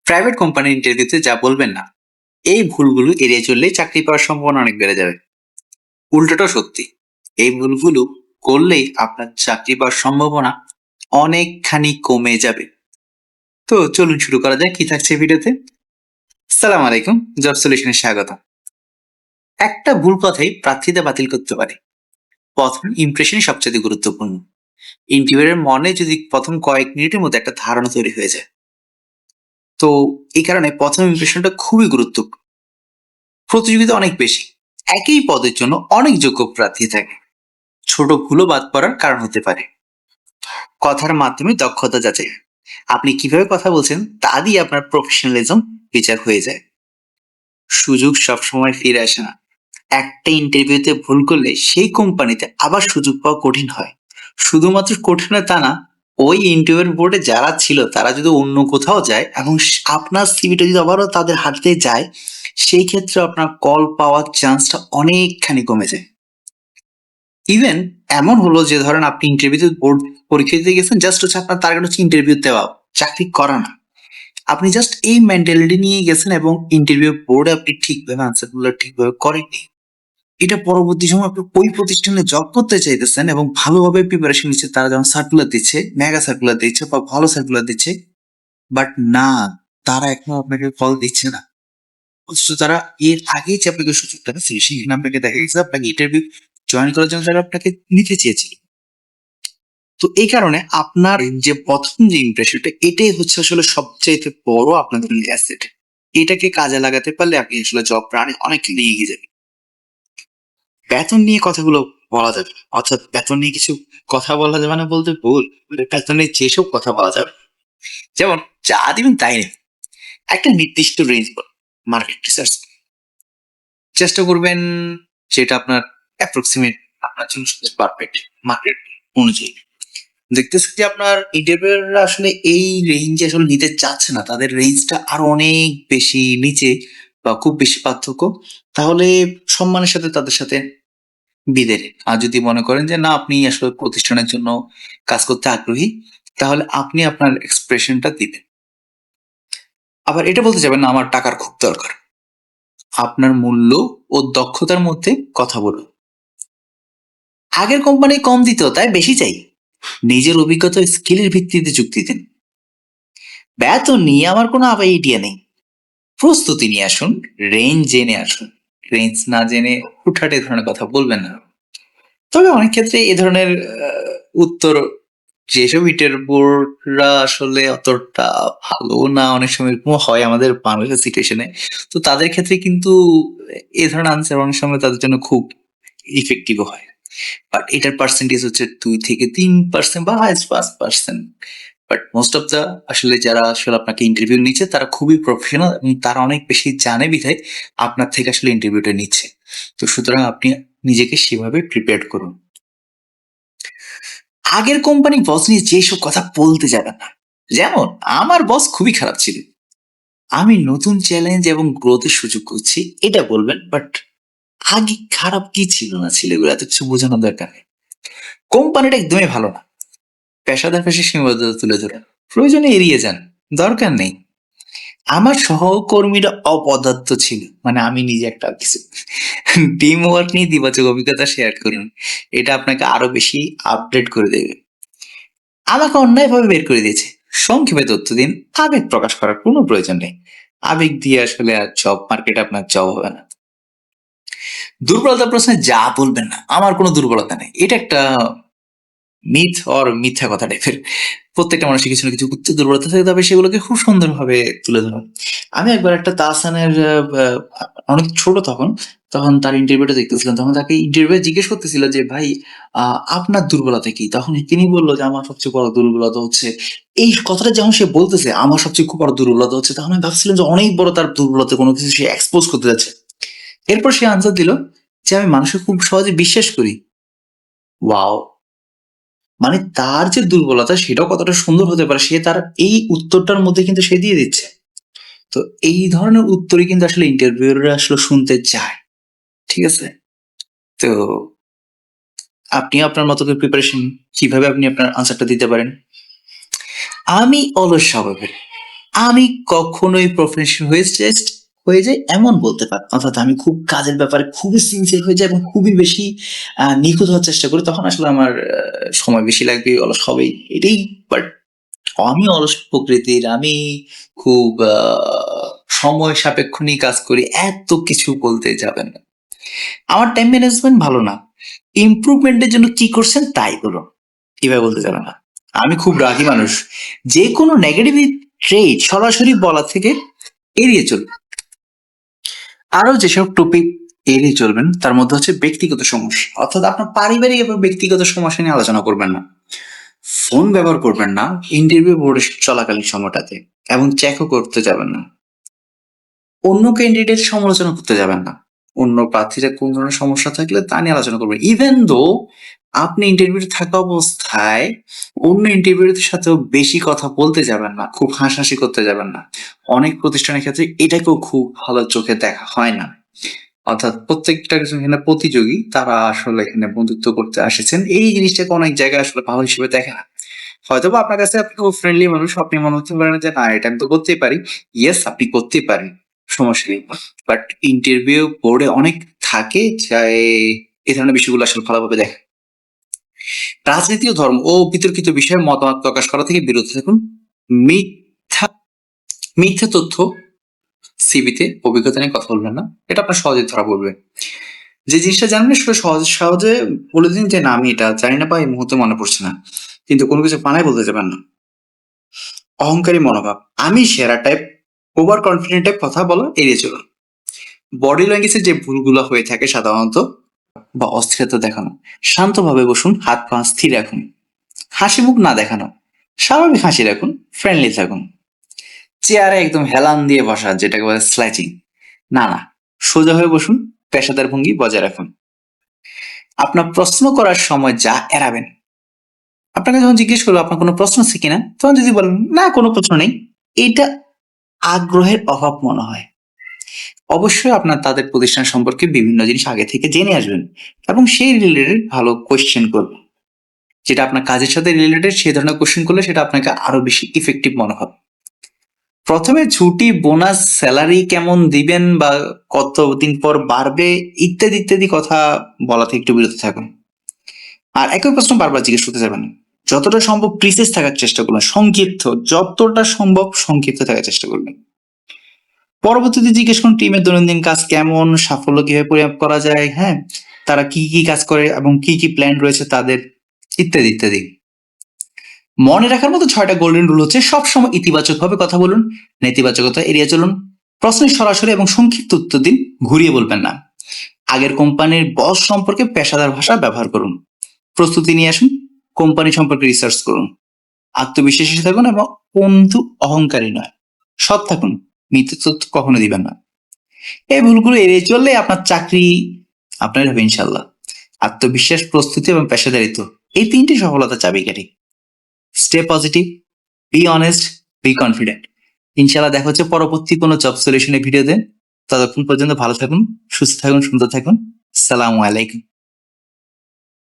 Private কোম্পানির ইন্টারভিউতে যা বলবেন না, এই ভুলগুলো এড়িয়ে চললেই চাকরি পাওয়ার সম্ভাবনা অনেক বেড়ে যাবে। উল্টোটাও সত্যি, এই ভুলগুলো করলেই আপনার চাকরি পাওয়ার সম্ভাবনা অনেকখানি কমে যাবে। তো চলুন শুরু করা যাক, কি থাকছে ভিডিওতে। সালাম আলাইকুম, জব সলিউশনে স্বাগত। একটা ভুল কথাই প্রার্থীতা বাতিল করতে পারে। প্রথম ইমপ্রেশনই সবচেয়ে গুরুত্বপূর্ণ। ইন্টারভিউয়ের মনে যদি প্রথম কয়েক মিনিটের মধ্যে একটা ধারণা তৈরি হয়ে যায়, তো এই কারণে প্রথম ইমপ্রেশনটা খুবই গুরুত্বপূর্ণ। প্রতিযোগিতা অনেক বেশি, একই পদের জন্য অনেক যোগ্য প্রার্থী থাকে। ছোট ভুলও বাদ পড়ার কারণ হতে পারে। কথার মাধ্যমে দক্ষতা যাচাই, আপনি কিভাবে কথা বলছেন তা দিয়ে আপনার প্রফেশনালিজম বিচার হয়ে যায়। সুযোগ সবসময় ফিরে আসে না। একটা ইন্টারভিউতে ভুল করলে সেই কোম্পানিতে আবার সুযোগ পাওয়া কঠিন হয়। শুধুমাত্র কঠিন হয় তা না, ওই ইন্টারভিউ বোর্ডে যারা ছিল তারা যদি অন্য কোথাও যায় এবং আপনার সিভিটা যদি আবারও তাদের হাতে যায়, সেই ক্ষেত্রে আপনার কল পাওয়ার চান্সটা অনেকখানি কমে যায়। ইভেন এমন হলো যে ধরেন আপনি ইন্টারভিউতে বোর্ড পরীক্ষা দিতে গেছেন, জাস্ট হচ্ছে আপনার টার্গেট হচ্ছে ইন্টারভিউ দেওয়া, চাকরি করা না। আপনি জাস্ট এই মেন্টালিটি নিয়ে গেছেন এবং ইন্টারভিউ বোর্ডে আপনি ঠিকভাবে আনসারগুলো ঠিকভাবে করেননি। এটা পরবর্তী সময় আপনি ওই প্রতিষ্ঠানে জব করতে চাইতেছেন এবং ভালোভাবে প্রিপারেশন নিচ্ছে, তারা যেমন সার্কুলার দিচ্ছে, মেগা সার্কুলার দিচ্ছে বা ভালো সার্কুলার দিচ্ছে, বাট না, তারা এখনো আপনাকে কল দিচ্ছে না। অথচ তারা এর আগেই যে আপনাকে সুযোগটা দিচ্ছে, সেখানে আপনাকে দেখা গেছে আপনাকে ইন্টারভিউ জয়েন করার জন্য তারা আপনাকে নিতে চেয়েছিল। তো এই কারণে আপনার যে প্রথম যে ইমপ্রেশনটা, এটাই হচ্ছে আসলে সবচাইতে বড় আপনাদের অ্যাসেট। এটাকে কাজে লাগাতে পারলে আপনি আসলে জব প্রাণে অনেক এগিয়ে যাবেন। বেতন নিয়ে কথাগুলো বলা যাবে, অর্থাৎ বেতন নিয়ে কিছু কথা বলা যাবে না বলতে ভুল, বেতন নিয়ে যেসব কথা বলা যাবে, যেমন যা দিবেন তাই নেবেন। একটা নির্দিষ্ট রেঞ্জ বল, মার্কেট রিসার্চ চেষ্টা করবেন যেটা আপনার অ্যাপ্রক্সিমেট আপনার জন্য পারফেক্ট মার্কেট অনুযায়ী। দেখতেছি যে আপনার ইন্টারভিউয়াররা আসলে এই রেঞ্জে আসলে নিতে চাচ্ছে না, তাদের রেঞ্জটা আরো অনেক বেশি নিচে বা খুব বেশি পার্থক্য। তাহলে সম্মানের সাথে তাদের সাথে বিদেয়। আর যদি মনে করেন যে না, আপনি আসলে প্রতিষ্ঠানের জন্য কাজ করতে আগ্রহী, তাহলে আপনি আপনার এক্সপ্রেশনটা দিবেন। আবার এটা বলতে যাবেন না আমার টাকার খুব দরকার। আপনার মূল্য ও দক্ষতার মধ্যে কথা বলুন। আগের কোম্পানি কম দিত তাই বেশি চাই, নিজের অভিজ্ঞতা ও স্কিলের ভিত্তিতে যুক্তি দিন। বেতন নিয়ে আমার কোনো আইডিয়া নেই, প্রস্তুতি নিয়ে আসুন, রেঞ্জ জেনে আসুন। রেঞ্জ না জেনে হুটহাট এ ধরনের কথা বলবেন না। তবে অনেক ক্ষেত্রে এ ধরনের উত্তর, যেসব ইটের বোর্ডরা আসলে অতটা ভালো না, অনেক সময় এরকম হয় আমাদের বাংলাদেশের সিচুয়েশনে, তো তাদের ক্ষেত্রে কিন্তু এ ধরনের আনসার অনেক সময় তাদের জন্য খুব ইফেক্টিভ হয়। বাট এটার পার্সেন্টেজ হচ্ছে 2 থেকে 3% বা highest 5%। But most of the আসলে যারা আসলে আপনাকে ইন্টারভিউ নিচ্ছে তারা খুবই প্রফেশনাল এবং তারা অনেক বেশি জানে বিধায় আপনার থেকে আসলে ইন্টারভিউটা নিচ্ছে। তো সুতরাং আপনি নিজেকে সেভাবে প্রিপেয়ার করুন। আগের কোম্পানি বস নিয়ে যেসব কথা বলতে যাবেন না, যেমন আমার বস খুবই খারাপ ছিল, আমি নতুন চ্যালেঞ্জ এবং গ্রোথের সুযোগ করছি, এটা বলবেন। বাট আগে খারাপ কি ছিল না ছিল এগুলো এত কিছু বোঝানোর দরকার নেই। কোম্পানিটা একদমই ভালো না, পেশাদার পেশার সীমাবদ্ধতা তুলে ধরেন, প্রয়োজনে এড়িয়ে যান, দরকার নেই। আমার সহকর্মীরা অপদার্থ ছিল, মানে আমি নিজে একটা কিছু টিম ওয়ার্ক নিয়ে ইতিবাচক অভিজ্ঞতা শেয়ার করুন, এটা আপনাকে আরো বেশি আপডেট করে দেবে। আমাকে অন্যায়ভাবে বের করে দিয়েছে, সংক্ষেপে তথ্য দিন, আবেগ প্রকাশ করার কোনো প্রয়োজন নেই। আবেগ দিয়ে আসলে আর জব মার্কেটে আপনার জব হবে না। দুর্বলতা প্রশ্নে যা বলবেন না আমার কোনো দুর্বলতা নেই, এটা একটা মিথ অর মিথ্যা কথা টাইপের। প্রত্যেকটা মানুষের কিছু না কিছু উচ্চ দুর্বলতা থাকে, তবে সেগুলোকে খুব সুন্দরভাবে তুলে ধরা। আমি একবার একটা তাহসানের অনেক ছোট তখন, তখন তার ইন্টারভিউটা দেখতেছিলাম, তখন তাকে ইন্টারভিউ জিজ্ঞেস করতেছিল যে ভাই আপনার দুর্বলতা কি, তখন তিনি বললো যে আমার সবচেয়ে বড় দুর্বলতা হচ্ছে এই কথাটা, যখন সে বলতেছে আমার সবচেয়ে খুব বড় দুর্বলতা হচ্ছে, তখন আমি ভাবছিলাম যে অনেক বড় তার দুর্বলতা, কোনো কিছু সে এক্সপোজ করতে যাচ্ছে। এরপর সে আনসার দিল যে আমি মানুষকে খুব সহজে বিশ্বাস করি। ওয়াও! মানে তার যে দুর্বলতা সেটাও কতটা সুন্দর হতে পারে, সে তার এই উত্তরটার মধ্যে কিন্তু সে দিয়ে দিচ্ছে। তো এই ধরনের উত্তরই কিন্তু আসলে ইন্টারভিউয়াররা আসলে শুনতে চায়। ঠিক আছে? তো আপনি আপনার মতো করে প্রিপারেশন কিভাবে আপনি আপনার আনসারটা দিতে পারেন। আমি অলস স্বভাবের, আমি কখনোই প্রফেশনাল হয়ে যাই এমন বলতে পারি, অর্থাৎ আমি খুব কাজের ব্যাপারে খুবই সিনসিয়ার হয়ে যাই এবং খুবই বেশি নিখুঁত হওয়ার চেষ্টা করি, তখন আসলে আমার সময় বেশি লাগবে, অলস হবেই এটাই। বাট আমি অলস প্রকৃতির, আমি খুব সময় সাপেক্ষ নিয়ে কাজ করি, এত কিছু বলতে যাবেন না। আমার টাইম ম্যানেজমেন্ট ভালো না, ইমপ্রুভমেন্টের জন্য কি করছেন তাই বলুন, এভাবে বলতে যাবেন না। আমি খুব রাগী মানুষ, যে কোনো নেগেটিভ ট্রেড সরাসরি বলা থেকে এড়িয়ে চলুন। আরো যেসব টপিক এড়িয়ে চলবেন তার মধ্যে হচ্ছে ব্যক্তিগত সমস্যা, অর্থাৎ আপনার পারিবারিক এবং ব্যক্তিগত সমস্যা নিয়ে আলোচনা করবেন না। ফোন ব্যবহার করবেন না ইন্টারভিউ বোর্ডে চলাকালীন সময়টাতে, এবং চেকও করতে যাবেন না। অন্য ক্যান্ডিডেট সমালোচনা করতে যাবেন না। অন্য প্রার্থীরা কোন ধরনের সমস্যা থাকলে তা নিয়ে আলোচনা করবেন। ইভেন দো আপনি ইন্টারভিউতে থাকা অবস্থায় অন্য ইন্টারভিউদের সাথেও বেশি কথা বলতে যাবেন না, খুব হাসাহাসি করতে যাবেন না। অনেক প্রতিষ্ঠানের ক্ষেত্রে এটাকেও খুব ভালো চোখে দেখা হয় না, অর্থাৎ প্রত্যেকটা এখানে প্রতিযোগী, তারা আসলে এখানে বন্ধুত্ব করতে আসেছেন, এই জিনিসটাকে অনেক জায়গায় আসলে ভালো হিসেবে দেখে না। হয়তো বা আপনার কাছে আপনি খুব ফ্রেন্ডলি মানুষ, আপনি মনে হতে পারেন যে না এটা আমি তো করতেই পারি। ইয়েস, আপনি করতেই পারেন, সমস্যা নেই। বাট ইন্টারভিউ বোর্ডে অনেক থাকে যাই এই ধরনের বিষয়গুলো আসলে ভালোভাবে দেখে। রাজনীতি ও ধর্ম ও বিতর্কিত বিষয়ে মতামত প্রকাশ করা থেকে বিরত থাকুন। মিথ্যা মিথ্যা তথ্য সিভিতে অভিজ্ঞতা নিয়ে কথা বলবেন না, এটা আপনার সহজে ধরা পড়বে। যে জিনিসটা জানেন সেটা সহজে সহজে বলে দিন যে না আমি এটা জানি না বা এই মুহূর্তে মনে পড়ছে না, কিন্তু কোনো কিছু বানায় বলতে যাবেন না। অহংকারী মনোভাব, আমি সেরা টাইপ, ওভার কনফিডেন্ট টাইপ কথা বলা এড়িয়ে চলুন। বডি ল্যাঙ্গুয়েজে যে ভুলগুলো হয়ে থাকে সাধারণত, বা অস্থিরতা দেখানো, শান্তভাবে বসুন, হাত পা স্থির রাখুন, হাসি মুখ না দেখানো, স্বাভাবিক হাসি রাখুন, ফ্রেন্ডলি থাকুন। চেয়ারে একদম হেলান দিয়ে বসা, যেটাকে বলে স্ল্যাচিং, না না, সোজা হয়ে বসুন, পেশাদার ভঙ্গি বজায় রাখুন। আপনার প্রশ্ন করার সময় যা এড়াবেন, আপনাকে যখন জিজ্ঞেস করবো আপনার কোনো প্রশ্ন আছে কিনা, তখন যদি বলেন না কোনো প্রশ্ন নেই, এটা আগ্রহের অভাব মনে হয়। অবশ্যই আপনার তাদের প্রতিষ্ঠান সম্পর্কে বিভিন্ন জিনিস আগে থেকে জেনে আসবেন এবং সেই রিলেটেড ভালো কোয়েশ্চেন করবেন, যেটা আপনার কাজের সাথে রিলেটেড সেই ধরনের কোয়েশ্চেন করলে সেটা আপনাকে আরো বেশি ইফেক্টিভ মনে হবে। প্রথমে ছুটি, বোনাস, স্যালারি কেমন দিবেন বা কতদিন পর বাড়বে ইত্যাদি ইত্যাদি কথা বলা থেকে একটু বিরত থাকুন। আর একই প্রশ্ন বারবার জিজ্ঞেস করতে যাবেন না। যতটা সম্ভব প্রিসাইজ থাকার চেষ্টা করবেন, সংক্ষিপ্ত, যতটা সম্ভব সংক্ষিপ্ত থাকার চেষ্টা করবেন। পরবর্তীতে জিজ্ঞেস করুন টিমের দৈনন্দিন কাজ কেমন, সাফল্য কিভাবে পরিমাপ করা যায়, হ্যাঁ, তারা কি কি কাজ করে এবং কি কি প্ল্যান রয়েছে তাদের, ইত্যাদি ইত্যাদি। মনে রাখার মতো 6টা গোল্ডেন রুল হচ্ছে: সবসময় ইতিবাচক ভাবে কথা বলুন, নেতিবাচকতা এড়িয়ে চলুন, প্রশ্নের সরাসরি এবং সংক্ষিপ্ত উত্তর দিন, ঘুরিয়ে বলবেন না, আগের কোম্পানির বস সম্পর্কে পেশাদার ভাষা ব্যবহার করুন, প্রস্তুতি নিয়ে আসুন, কোম্পানি সম্পর্কে রিসার্চ করুন, আত্মবিশ্বাসী থাকুন এবং বন্ধু অহংকারী নয়, সৎ থাকুন, মিথ্যে তথ্য কখনো দিবেন না। এই ভুলগুলো এড়িয়ে চললে আপনার চাকরি আপনার হবে ইনশাল্লাহ। আত্মবিশ্বাস, প্রস্তুতি এবং পেশাদারিত্ব, এই 3টি সফলতা চাবিকাঠি। Stay positive, be honest, be confident. ইনশাল্লাহ দেখা হচ্ছে পরবর্তী কোনো জব সলিউশনের ভিডিওতে। ততক্ষণ পর্যন্ত ভালো থাকুন, সুস্থ থাকুন, সুন্দর থাকুন। সালামু আলাইকুম।